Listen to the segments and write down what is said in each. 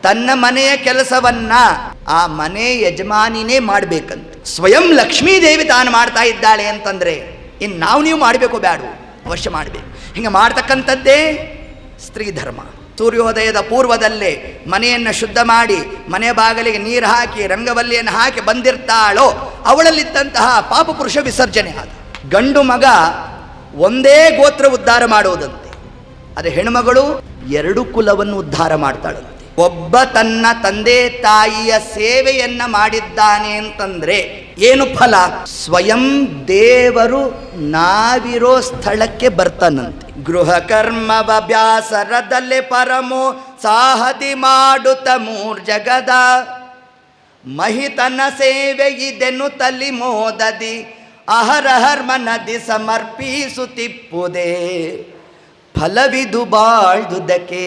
ತನ್ನ ಮನೆಯ ಕೆಲಸವನ್ನ ಆ ಮನೆ ಯಜಮಾನಿನೇ ಮಾಡಬೇಕಂತ. ಸ್ವಯಂ ಲಕ್ಷ್ಮೀದೇವಿ ತಾನು ಮಾಡ್ತಾ ಇದ್ದಾಳೆ ಅಂತಂದರೆ ಇನ್ನು ನೀವು ಮಾಡಬೇಕು ಬೇಡ, ಅವಶ್ಯ ಮಾಡಬೇಕು. ಹಿಂಗೆ ಮಾಡ್ತಕ್ಕಂಥದ್ದೇ ಸ್ತ್ರೀ ಧರ್ಮ. ಸೂರ್ಯೋದಯದ ಪೂರ್ವದಲ್ಲೇ ಮನೆಯನ್ನು ಶುದ್ಧ ಮಾಡಿ ಮನೆ ಬಾಗಿಲಿಗೆ ನೀರು ಹಾಕಿ ರಂಗವಲ್ಲಿಯನ್ನು ಹಾಕಿ ಬಂದಿರ್ತಾಳೋ ಅವಳಲ್ಲಿದ್ದಂತಹ ಪಾಪ ಪುರುಷ ವಿಸರ್ಜನೆ ಆದ. ಗಂಡು ಮಗ ಒಂದೇ ಗೋತ್ರ ಉದ್ಧಾರ ಮಾಡುವುದಂತೆ, ಅದೇ ಹೆಣ್ಮಗಳು 2 ಕುಲವನ್ನು ಉದ್ಧಾರ ಮಾಡ್ತಾಳಂತೆ. ಒಬ್ಬ ತನ್ನ ತಂದೆ ತಾಯಿಯ ಸೇವೆಯನ್ನ ಮಾಡಿದ್ದಾನೆ ಅಂತಂದ್ರೆ ಏನು ಫಲ? ಸ್ವಯಂ ದೇವರು ನಾವಿರೋ ಸ್ಥಳಕ್ಕೆ ಬರ್ತಾನಂತೆ. ಗೃಹ ಕರ್ಮವ ಬ್ಯಾಸರದಲ್ಲೇ ಪರಮೋ ಸಾಹದಿ ಮಾಡುತ್ತ ಮೂರ್ಜಗದ ಮಹಿತನ ಸೇವೆ ಇದೆನ್ನು ತಲಿ ಮೋದದಿ ಅಹರಹರ್ಮನದಿ ಸಮರ್ಪಿಸುತ್ತಿಪ್ಪುದೇ ಫಲವಿದು ಬಾಳ್ದುದಕ್ಕೆ.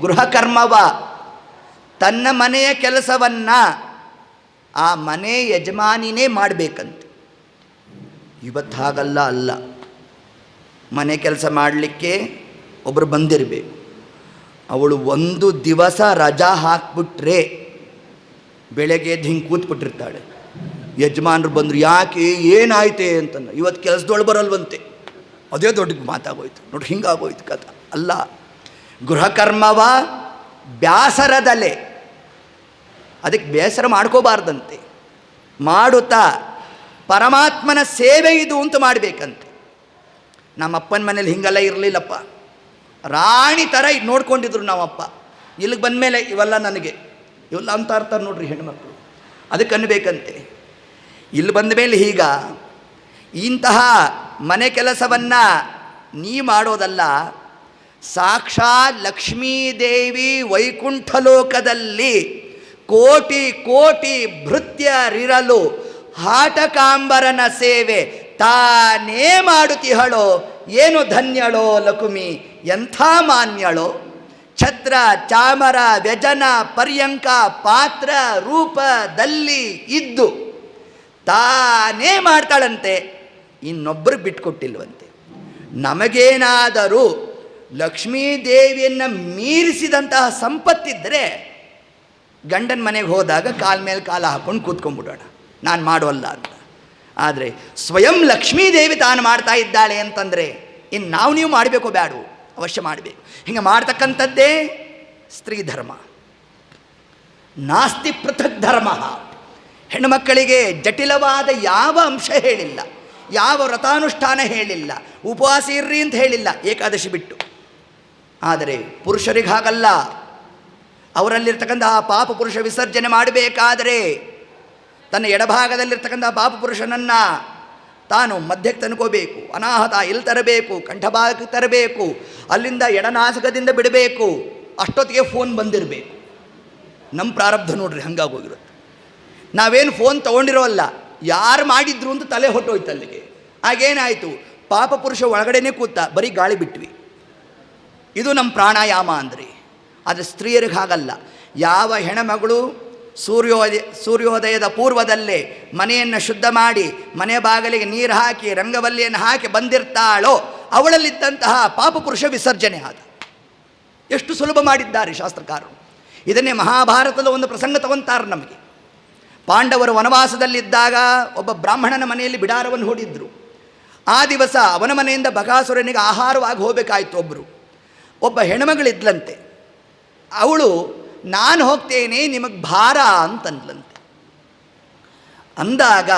ಗೃಹ ಕರ್ಮವ ತನ್ನ ಮನೆಯ ಕೆಲಸವನ್ನ ಆ ಮನೆ ಯಜಮಾನಿನೇ ಮಾಡಬೇಕಂತೆ. ಇವತ್ತು ಹಾಗಲ್ಲ ಅಲ್ಲ, ಮನೆ ಕೆಲಸ ಮಾಡಲಿಕ್ಕೆ ಒಬ್ಬರು ಬಂದಿರಬೇಕು. ಅವಳು ಒಂದು ದಿವಸ ರಜಾ ಹಾಕ್ಬಿಟ್ರೆ ಬೆಳಗ್ಗೆ ಎದ್ದು ಹಿಂಗೆ ಕೂತ್ಬಿಟ್ಟಿರ್ತಾಳೆ. ಯಜಮಾನರು ಬಂದರು, ಯಾಕೆ ಏನಾಯ್ತೆ ಅಂತಂದ. ಇವತ್ತು ಕೆಲಸದೊಳು ಬರಲ್ವಂತೆ, ಅದೇ ದೊಡ್ಡ ಮಾತಾಗೋಯ್ತು ನೋಡ್ರಿ, ಹಿಂಗಾಗೋಯ್ತು ಕಥೆ. ಅಲ್ಲ, ಗೃಹಕರ್ಮವ ಬ್ಯಾಸರದಲ್ಲೇ, ಅದಕ್ಕೆ ಬೇಸರ ಮಾಡ್ಕೋಬಾರ್ದಂತೆ. ಮಾಡುತ್ತಾ ಪರಮಾತ್ಮನ ಸೇವೆ ಇದು ಅಂತ ಮಾಡಬೇಕಂತೆ. ನಮ್ಮಪ್ಪನ ಮನೇಲಿ ಹಿಂಗೆಲ್ಲ ಇರಲಿಲ್ಲಪ್ಪ, ರಾಣಿ ಥರ ಇದು ನೋಡ್ಕೊಂಡಿದ್ರು ನಮ್ಮಪ್ಪ. ಇಲ್ಲಿಗೆ ಬಂದಮೇಲೆ ಇವೆಲ್ಲ ನನಗೆ ಇವೆಲ್ಲ ಅಂತ ಇರ್ತಾರೆ ನೋಡ್ರಿ ಹೆಣ್ಮಕ್ಳು, ಅದಕ್ಕೆ ಅನ್ಬೇಕಂತೆ. ಇಲ್ಲಿ ಬಂದ ಮೇಲೆ ಈಗ ಇಂತಹ ಮನೆ ಕೆಲಸವನ್ನು ನೀ ಮಾಡೋದಲ್ಲ, ಸಾಕ್ಷಾತ್ ಲಕ್ಷ್ಮೀದೇವಿ ವೈಕುಂಠ ಲೋಕದಲ್ಲಿ ಕೋಟಿ ಕೋಟಿ ಭೃತ್ಯರಿರಲು ಹಾಟಕಾಂಬರನ ಸೇವೆ ತಾನೇ ಮಾಡುತ್ತಿಹಳೋ, ಏನು ಧನ್ಯಳೋ ಲಕುಮಿ, ಎಂಥ ಮಾನ್ಯಳೋ. ಛತ್ರ ಚಾಮರ ವ್ಯಜನ ಪರ್ಯಂಕ ಪಾತ್ರ ರೂಪದಲ್ಲಿ ಇದ್ದು ತಾನೇ ಮಾಡ್ತಾಳಂತೆ, ಇನ್ನೊಬ್ಬರಿಗೆ ಬಿಟ್ಕೊಟ್ಟಿಲ್ವಂತೆ. ನಮಗೇನಾದರೂ ಲಕ್ಷ್ಮೀದೇವಿಯನ್ನು ಮೀರಿಸಿದಂತಹ ಸಂಪತ್ತಿದ್ದರೆ ಗಂಡನ ಮನೆಗೆ ಹೋದಾಗ ಕಾಲ ಮೇಲೆ ಕಾಲ ಹಾಕ್ಕೊಂಡು ಕೂತ್ಕೊಂಡ್ಬಿಡೋಣ, ನಾನು ಮಾಡೋಲ್ಲ ಅಂತ. ಆದರೆ ಸ್ವಯಂ ಲಕ್ಷ್ಮೀದೇವಿ ತಾನು ಮಾಡ್ತಾ ಇದ್ದಾಳೆ ಅಂತಂದರೆ ಇನ್ನು ನೀವು ಮಾಡಬೇಕು ಬೇಡ, ಅವಶ್ಯ ಮಾಡಬೇಕು. ಹಿಂಗೆ ಮಾಡ್ತಕ್ಕಂಥದ್ದೇ ಸ್ತ್ರೀ ಧರ್ಮ. ನಾಸ್ತಿ ಪೃಥಕ್ ಧರ್ಮ. ಹೆಣ್ಣುಮಕ್ಕಳಿಗೆ ಜಟಿಲವಾದ ಯಾವ ಅಂಶ ಹೇಳಿಲ್ಲ, ಯಾವ ವ್ರತಾನುಷ್ಠಾನ ಹೇಳಿಲ್ಲ, ಉಪವಾಸ ಇರ್ರಿ ಅಂತ ಹೇಳಿಲ್ಲ, ಏಕಾದಶಿ ಬಿಟ್ಟು. ಆದರೆ ಪುರುಷರಿಗೆ ಹಾಗಲ್ಲ. ಅವರಲ್ಲಿರ್ತಕ್ಕಂಥ ಆ ಪಾಪ ಪುರುಷ ವಿಸರ್ಜನೆ ಮಾಡಬೇಕಾದರೆ ತನ್ನ ಎಡಭಾಗದಲ್ಲಿರ್ತಕ್ಕಂಥ ಪಾಪ ಪುರುಷನನ್ನು ತಾನು ಮಧ್ಯಕ್ಕೆ ತನ್ಕೋಬೇಕು, ಅನಾಹತ ಇಲ್ಲಿ ತರಬೇಕು, ಕಂಠಭಾಗಕ್ಕೆ ತರಬೇಕು, ಅಲ್ಲಿಂದ ಎಡನಾಸಕದಿಂದ ಬಿಡಬೇಕು. ಅಷ್ಟೊತ್ತಿಗೆ ಫೋನ್ ಬಂದಿರಬೇಕು. ನಮ್ಮ ಪ್ರಾರಬ್ಧ ನೋಡ್ರಿ ಹಂಗಾಗೋಗಿರುತ್ತೆ. ನಾವೇನು ಫೋನ್ ತೊಗೊಂಡಿರೋಲ್ಲ, ಯಾರು ಮಾಡಿದ್ರು ಅಂತ ತಲೆ ಹೊಟ್ಟೋಯ್ತು ಅಲ್ಲಿಗೆ. ಆಗೇನಾಯಿತು, ಪಾಪ ಪುರುಷ ಒಳಗಡೆನೇ ಕೂತ ಬರೀ ಗಾಳಿ ಬಿಟ್ವಿ. ಇದು ನಮ್ಮ ಪ್ರಾಣಾಯಾಮ ಅಂದ್ರಿ. ಆದರೆ ಸ್ತ್ರೀಯರಿಗೆ ಹಾಗಲ್ಲ. ಯಾವ ಹೆಣ್ಮಗಳು ಸೂರ್ಯೋದಯದ ಪೂರ್ವದಲ್ಲೇ ಮನೆಯನ್ನು ಶುದ್ಧ ಮಾಡಿ ಮನೆ ಬಾಗಿಲಿಗೆ ನೀರು ಹಾಕಿ ರಂಗವಲ್ಲಿಯನ್ನು ಹಾಕಿ ಬಂದಿರ್ತಾಳೋ ಅವಳಲ್ಲಿದ್ದಂತಹ ಪಾಪ ಪುರುಷ ವಿಸರ್ಜನೆ ಆದ. ಎಷ್ಟು ಸುಲಭ ಮಾಡಿದ್ದಾರೆ ಶಾಸ್ತ್ರಕಾರರು. ಇದನ್ನೇ ಮಹಾಭಾರತದ ಒಂದು ಪ್ರಸಂಗ ತಗೊಂತಾರೆ ನಮಗೆ. ಪಾಂಡವರು ವನವಾಸದಲ್ಲಿದ್ದಾಗ ಒಬ್ಬ ಬ್ರಾಹ್ಮಣನ ಮನೆಯಲ್ಲಿ ಬಿಡಾರವನ್ನು ಹೂಡಿದ್ರು. ಆ ದಿವಸ ಅವನ ಮನೆಯಿಂದ ಬಕಾಸುರನಿಗೆ ಆಹಾರವಾಗಿ ಹೋಗಬೇಕಾಯ್ತು. ಒಬ್ಬ ಹೆಣ್ಮಗಳಿದ್ಲಂತೆ. ಅವಳು ನಾನು ಹೋಗ್ತೇನೆ ನಿಮಗೆ ಭಾರ ಅಂತಂದ್ಲಂತೆ. ಅಂದಾಗ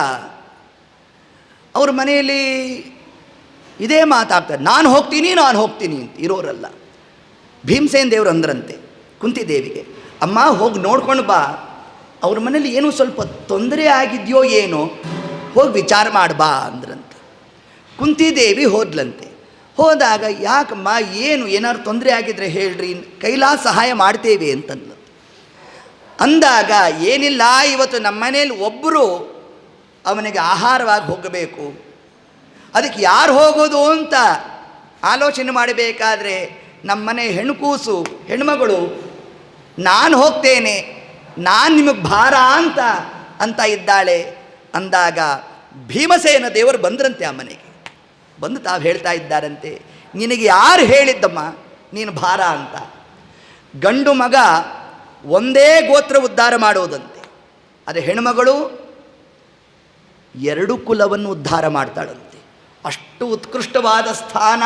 ಅವ್ರ ಮನೆಯಲ್ಲಿ ಇದೇ ಮಾತಾಡ್ತಾರೆ, ನಾನು ಹೋಗ್ತೀನಿ ಅಂತ ಇರೋರಲ್ಲ. ಭೀಮಸೇನ ದೇವರು ಅಂದ್ರಂತೆ ಕುಂತಿದೇವಿಗೆ, ಅಮ್ಮ ಹೋಗಿ ನೋಡ್ಕೊಂಡು ಬಾ, ಅವ್ರ ಮನೇಲಿ ಏನೋ ಸ್ವಲ್ಪ ತೊಂದರೆ ಆಗಿದೆಯೋ ಏನೋ, ಹೋಗಿ ವಿಚಾರ ಮಾಡ್ಬಾ ಅಂದ್ರಂತೆ. ಕುಂತಿದೇವಿ ಹೋದ್ಲಂತೆ. ಹೋದಾಗ ಯಾಕಮ್ಮ ಏನಾದ್ರು ತೊಂದರೆ ಆಗಿದ್ರೆ ಹೇಳ್ರಿ, ಕೈಲಾಸ ಸಹಾಯ ಮಾಡ್ತೇವೆ ಅಂತಂದ್ಲು. ಅಂದಾಗ ಏನಿಲ್ಲ, ಇವತ್ತು ನಮ್ಮ ಮನೇಲಿ ಒಬ್ಬರು ಅವನಿಗೆ ಆಹಾರವಾಗಿ ಹೋಗಬೇಕು, ಅದಕ್ಕೆ ಯಾರು ಹೋಗೋದು ಅಂತ ಆಲೋಚನೆ ಮಾಡಬೇಕಾದ್ರೆ ನಮ್ಮನೆ ಹೆಣ್ಣುಕೂಸು ಹೆಣ್ಮಗಳು ನಾನು ಹೋಗ್ತೇನೆ, ನಾನು ನಿಮಗೆ ಭಾರ ಅಂತ ಇದ್ದಾಳೆ. ಅಂದಾಗ ಭೀಮಸೇನ ದೇವರು ಬಂದ್ರಂತೆ ಆ ಮನೆಗೆ. ಬಂದು ತಾವು ಹೇಳ್ತಾ ಇದ್ದಾರಂತೆ, ನಿನಗೆ ಯಾರು ಹೇಳಿದ್ದಮ್ಮ ನೀನು ಭಾರ ಅಂತ? ಗಂಡು ಮಗ ಒಂದೇ ಗೋತ್ರ ಉದ್ಧಾರ ಮಾಡುವುದಂತೆ. ಅದೇ ಹೆಣ್ಮಗಳು 2 ಕುಲವನ್ನು ಉದ್ಧಾರ ಮಾಡ್ತಾಳಂತೆ. ಅಷ್ಟು ಉತ್ಕೃಷ್ಟವಾದ ಸ್ಥಾನ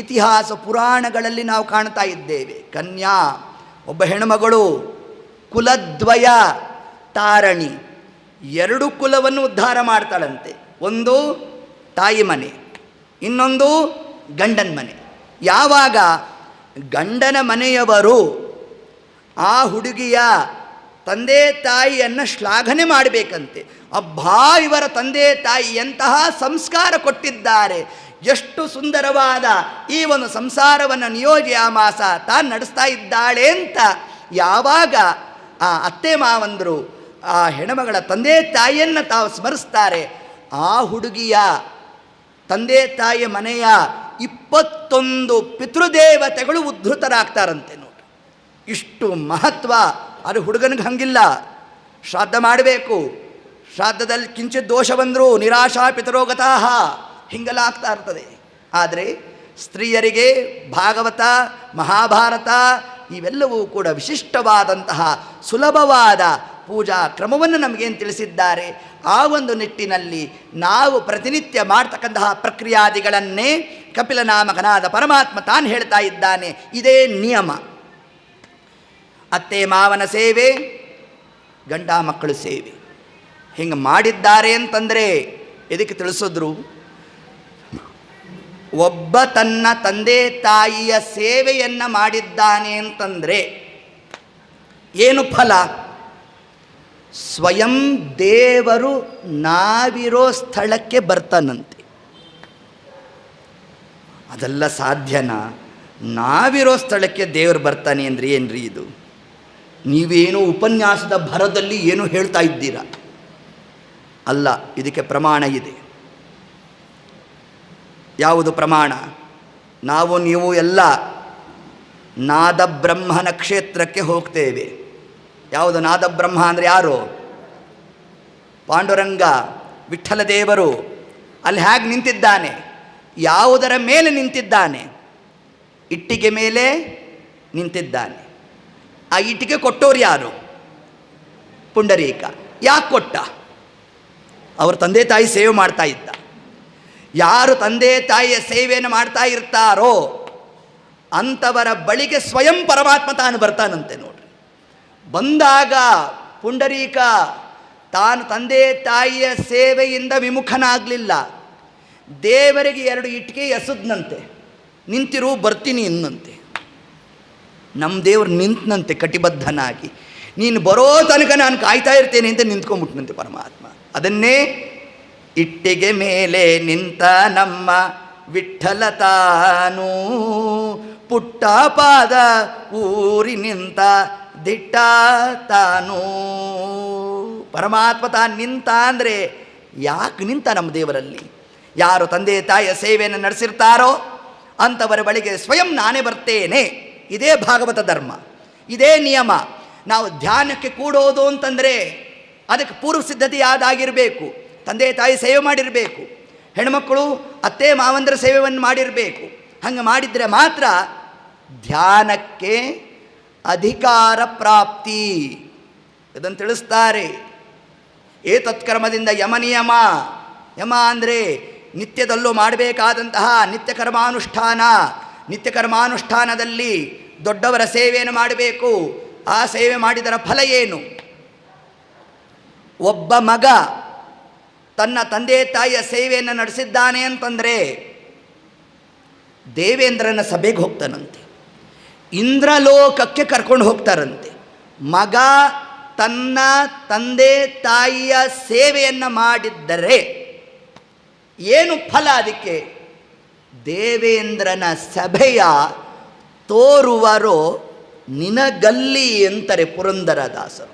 ಇತಿಹಾಸ ಪುರಾಣಗಳಲ್ಲಿ ನಾವು ಕಾಣ್ತಾ ಇದ್ದೇವೆ. ಕನ್ಯಾ ಒಬ್ಬ ಹೆಣ್ಮಗಳು ಕುಲದ್ವಯ ತಾರಣಿ, 2 ಕುಲವನ್ನು ಉದ್ಧಾರ ಮಾಡ್ತಾಳಂತೆ. ಒಂದು ತಾಯಿ ಮನೆ, ಇನ್ನೊಂದು ಗಂಡನ ಮನೆ. ಯಾವಾಗ ಗಂಡನ ಮನೆಯವರು ಆ ಹುಡುಗಿಯ ತಂದೆ ತಾಯಿಯನ್ನು ಶ್ಲಾಘನೆ ಮಾಡಬೇಕಂತೆ. ಅಬ್ಬಾ, ಇವರ ತಂದೆ ತಾಯಿ ಎಂತಹ ಸಂಸ್ಕಾರ ಕೊಟ್ಟಿದ್ದಾರೆ, ಎಷ್ಟು ಸುಂದರವಾದ ಈ ಒಂದು ಸಂಸಾರವನ್ನು ನಿಯೋಜಯಾಮಾಸ ತಾನು ನಡೆಸ್ತಾ ಇದ್ದಾಳೆ ಅಂತ ಯಾವಾಗ ಆ ಅತ್ತೆ ಮಾವಂದರು ಆ ಹೆಣ್ಮಗಳ ತಂದೆ ತಾಯಿಯನ್ನು ತಾವು ಸ್ಮರಿಸ್ತಾರೆ, ಆ ಹುಡುಗಿಯ ತಂದೆ ತಾಯಿಯ ಮನೆಯ 21 ಪಿತೃದೇವತೆಗಳು ಉದ್ಧತರಾಗ್ತಾರಂತೆ. ನೋಡಿ, ಇಷ್ಟು ಮಹತ್ವ. ಅದು ಹುಡುಗನಿಗೆ ಹಂಗಿಲ್ಲ. ಶ್ರಾದ್ದ ಮಾಡಬೇಕು, ಶ್ರಾದ್ದದಲ್ಲಿ ಕಿಂಚಿತ್ ದೋಷ ಬಂದರೂ ನಿರಾಶಾ ಪಿತರೋಗತಃ ಹಿಂಗೆಲ್ಲ ಆಗ್ತಾ ಇರ್ತದೆ. ಆದರೆ ಸ್ತ್ರೀಯರಿಗೆ ಭಾಗವತ, ಮಹಾಭಾರತ ಇವೆಲ್ಲವೂ ಕೂಡ ವಿಶಿಷ್ಟವಾದಂತಹ ಸುಲಭವಾದ ಪೂಜಾ ಕ್ರಮವನ್ನು ನಮಗೇನು ತಿಳಿಸಿದ್ದಾರೆ. ಆ ಒಂದು ನಿಟ್ಟಿನಲ್ಲಿ ನಾವು ಪ್ರತಿನಿತ್ಯ ಮಾಡ್ತಕ್ಕಂತಹ ಪ್ರಕ್ರಿಯಾದಿಗಳನ್ನೇ ಕಪಿಲನಾಮಕನಾದ ಪರಮಾತ್ಮ ತಾನು ಹೇಳ್ತಾ ಇದ್ದಾನೆ. ಇದೇ ನಿಯಮ. ಅತ್ತೆ ಮಾವನ ಸೇವೆ, ಗಂಡ ಮಕ್ಕಳು ಸೇವೆ ಹಿಂಗೆ ಮಾಡಿದ್ದಾರೆ ಅಂತಂದರೆ ಇದಕ್ಕೆ ತಿಳಿಸಿದ್ರು. ಒಬ್ಬ ತನ್ನ ತಂದೆ ತಾಯಿಯ ಸೇವೆಯನ್ನು ಮಾಡಿದ್ದಾನೆ ಅಂತಂದರೆ ಏನು ಫಲ? ಸ್ವಯಂ ದೇವರು ನಾವಿರೋ ಸ್ಥಳಕ್ಕೆ ಬರ್ತಾನಂತೆ. ಅದೆಲ್ಲ ಸಾಧ್ಯನಾ? ನಾವಿರೋ ಸ್ಥಳಕ್ಕೆ ದೇವರು ಬರ್ತಾನೆ ಅಂದರೆ ಏನ್ರಿ ಇದು? ನೀವೇನು ಉಪನ್ಯಾಸದ ಭರದಲ್ಲಿ ಏನು ಹೇಳ್ತಾ ಇದ್ದೀರಾ? ಅಲ್ಲ, ಇದಕ್ಕೆ ಪ್ರಮಾಣ ಇದೆ. ಯಾವುದು ಪ್ರಮಾಣ? ನಾವು ನೀವು ಎಲ್ಲ ನಾದಬ್ರಹ್ಮನ ಕ್ಷೇತ್ರಕ್ಕೆ ಹೋಗ್ತೇವೆ. ಯಾವುದು ನಾದಬ್ರಹ್ಮ ಅಂದರೆ ಯಾರು? ಪಾಂಡುರಂಗ ವಿಠ್ಠಲ ದೇವರು. ಅಲ್ಲಿ ಹೇಗೆ ನಿಂತಿದ್ದಾನೆ? ಯಾವುದರ ಮೇಲೆ ನಿಂತಿದ್ದಾನೆ? ಇಟ್ಟಿಗೆ ಮೇಲೆ ನಿಂತಿದ್ದಾನೆ. ಆ ಇಟ್ಟಿಗೆ ಕೊಟ್ಟೋರು ಯಾರು? ಪುಂಡರೀಕ. ಯಾಕೆ ಕೊಟ್ಟ? ಅವ್ರ ತಂದೆ ತಾಯಿ ಸೇವೆ ಮಾಡ್ತಾ ಇದ್ದ. ಯಾರು ತಂದೆ ತಾಯಿಯ ಸೇವೆಯನ್ನು ಮಾಡ್ತಾ ಇರ್ತಾರೋ ಅಂಥವರ ಬಳಿಗೆ ಸ್ವಯಂ ಪರಮಾತ್ಮ ತಾನು ಬರ್ತಾನಂತೆ. ನೋಡ್ರಿ, ಬಂದಾಗ ಪುಂಡರೀಕ ತಾನು ತಂದೆ ತಾಯಿಯ ಸೇವೆಯಿಂದ ವಿಮುಖನಾಗಲಿಲ್ಲ. ದೇವರಿಗೆ 2 ಇಟ್ಟಿಗೆ ಎಸದ್ನಂತೆ. ನಿಂತಿರು, ಬರ್ತೀನಿ ಇನ್ನಂತೆ. ನಮ್ಮ ದೇವರು ನಿಂತನಂತೆ ಕಟಿಬದ್ಧನಾಗಿ. ನೀನು ಬರೋ ತನಕ ನಾನು ಕಾಯ್ತಾ ಇರ್ತೇನೆ ಅಂತ ನಿಂತ್ಕೊಂಡ್ಬಿಟ್ನಂತೆ ಪರಮಾತ್ಮ. ಅದನ್ನೇ ಇಟ್ಟಿಗೆ ಮೇಲೆ ನಿಂತ ನಮ್ಮ ವಿಠ್ಠಲ ತಾನು, ಪುಟ್ಟ ಪಾದ ಊರಿ ನಿಂತ ದಿಟ್ಟ ತಾನು. ಪರಮಾತ್ಮ ತಾನು ನಿಂತ ಅಂದರೆ ಯಾಕೆ ನಿಂತ? ನಮ್ಮ ದೇವರಲ್ಲಿ ಯಾರು ತಂದೆ ತಾಯಿಯ ಸೇವೆಯನ್ನು ನಡೆಸಿರ್ತಾರೋ ಅಂಥವರ ಬಳಿಗೆ ಸ್ವಯಂ ನಾನೇ ಬರ್ತೇನೆ. ಇದೇ ಭಾಗವತ ಧರ್ಮ, ಇದೇ ನಿಯಮ. ನಾವು ಧ್ಯಾನಕ್ಕೆ ಕೂಡೋದು ಅಂತಂದರೆ ಅದಕ್ಕೆ ಪೂರ್ವ ಸಿದ್ಧತೆಯಾದಾಗಿರಬೇಕು. ತಂದೆ ತಾಯಿ ಸೇವೆ ಮಾಡಿರಬೇಕು, ಹೆಣ್ಮಕ್ಕಳು ಅತ್ತೆ ಮಾವಂದರ ಸೇವೆಯನ್ನು ಮಾಡಿರಬೇಕು. ಹಂಗೆ ಮಾಡಿದರೆ ಮಾತ್ರ ಧ್ಯಾನಕ್ಕೆ ಅಧಿಕಾರ ಪ್ರಾಪ್ತಿ. ಇದನ್ನು ತಿಳಿಸ್ತಾರೆ. ಏತತ್ಕರ್ಮದಿಂದ ಯಮ ನಿಯಮ. ಯಮ ಅಂದರೆ ನಿತ್ಯದಲ್ಲೂ ಮಾಡಬೇಕಾದಂತಹ ನಿತ್ಯ ಕರ್ಮಾನುಷ್ಠಾನ. ನಿತ್ಯ ಕರ್ಮಾನುಷ್ಠಾನದಲ್ಲಿ ದೊಡ್ಡವರ ಸೇವೆಯನ್ನು ಮಾಡಬೇಕು. ಆ ಸೇವೆ ಮಾಡಿದರ ಫಲ ಏನು? ಒಬ್ಬ ಮಗ ತನ್ನ ತಂದೆ ತಾಯಿಯ ಸೇವೆಯನ್ನು ನಡೆಸಿದ್ದಾನೆ ಅಂತಂದರೆ ದೇವೇಂದ್ರನ ಸಭೆಗೆ ಹೋಗ್ತಾನಂತೆ, ಇಂದ್ರಲೋಕಕ್ಕೆ ಕರ್ಕೊಂಡು ಹೋಗ್ತಾರಂತೆ. ಮಗ ತನ್ನ ತಂದೆ ತಾಯಿಯ ಸೇವೆಯನ್ನು ಮಾಡಿದ್ದರೆ ಏನು ಫಲ? ಅದಕ್ಕೆ ದೇವೇಂದ್ರನ ಸಭೆಯ ತೋರುವರೋ ನಿನಗಲ್ಲಿ ಅಂತಾರೆ ಪುರಂದರದಾಸರು.